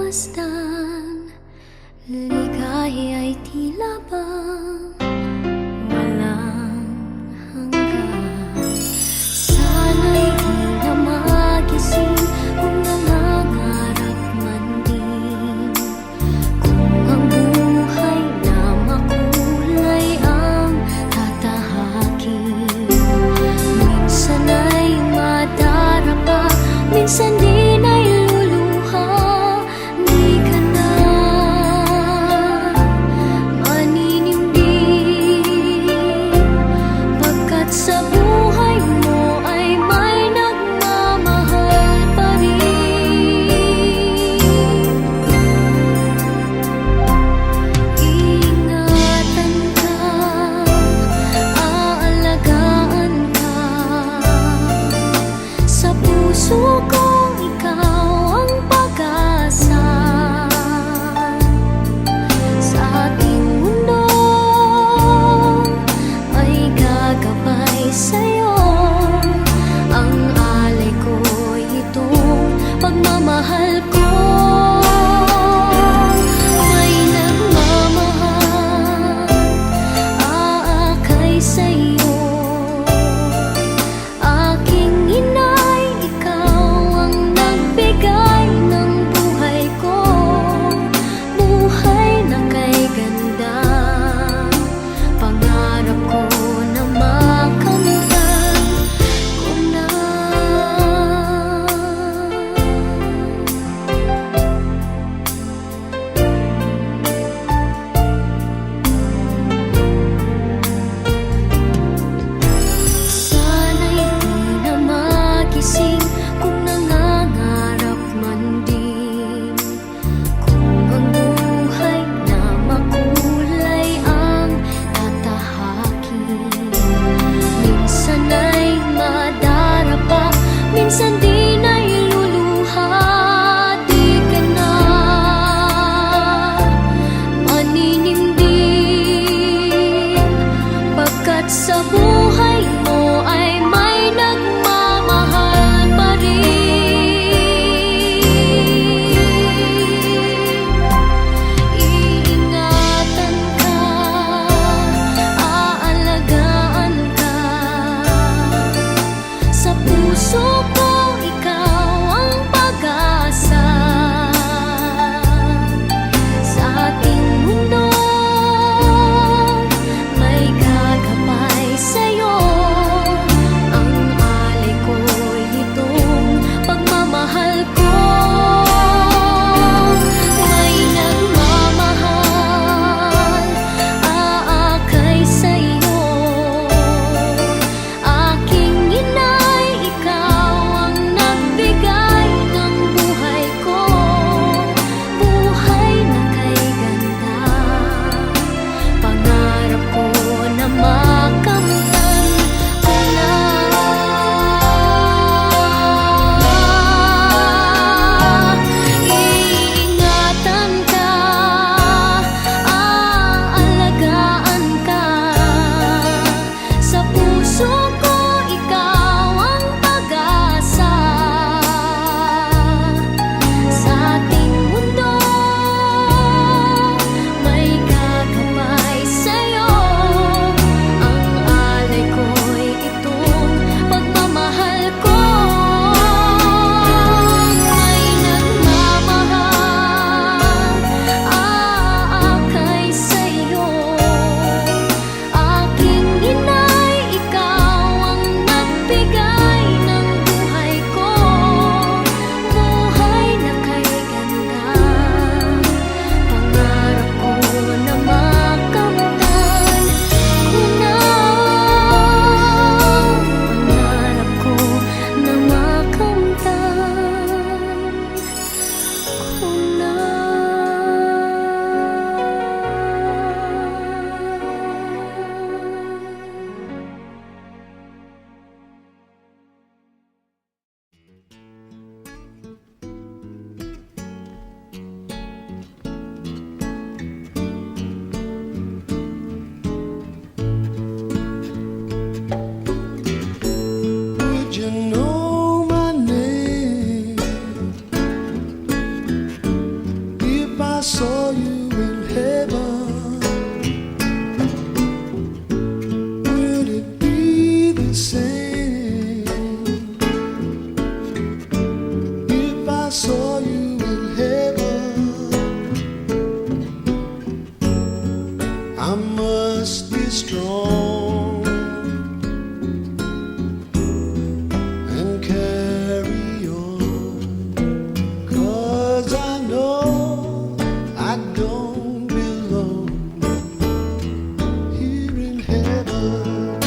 masdan, ligaya'y tila bang walang hanggan. Sana'y di na magising kung nangangarap man din, kung ang buhay na makulay ang tatahakin. Minsan ay madarapa, minsan din ay luluha. Di ka na I saw you in heaven, would it be the same if I saw you in heaven? I must be strong and carry on, 'cause I know I don't belong here in heaven.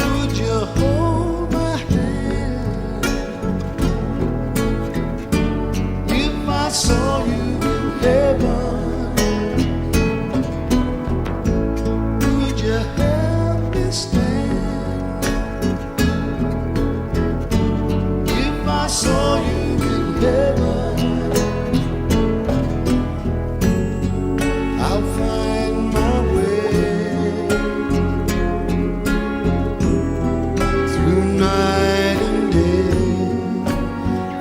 Would you hold my hand if I saw you in heaven? Would you help me stand if I saw you in heaven? I'll find my way through night and day,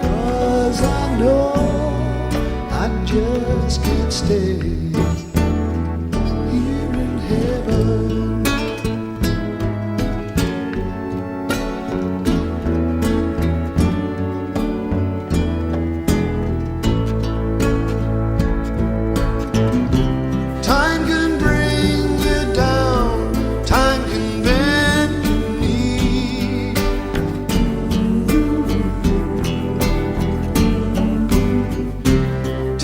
'cause I know I just can't stay here in heaven. Time can bring you down, time can bend your knee.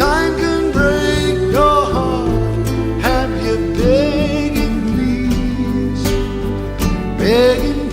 Time can break your heart, have you begging please, begging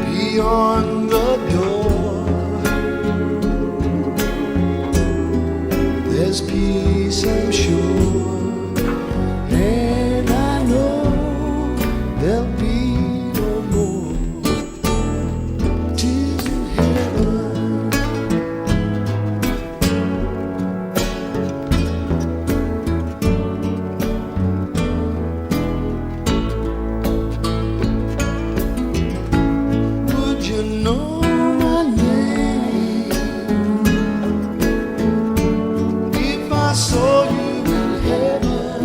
beyond the door. There's peace, I'm sure, and I know there'll be no more tears in heaven. Would you know my name if I saw you in heaven?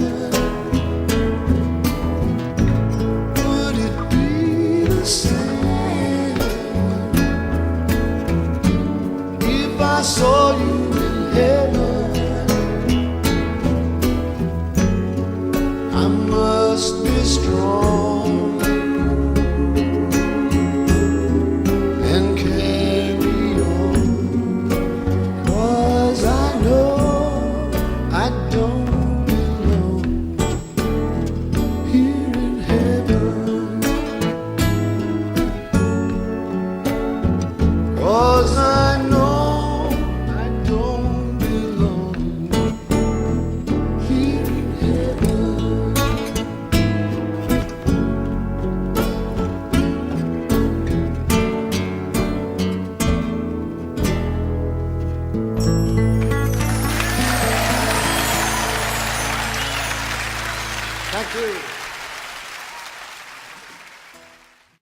Would it be the same if I saw you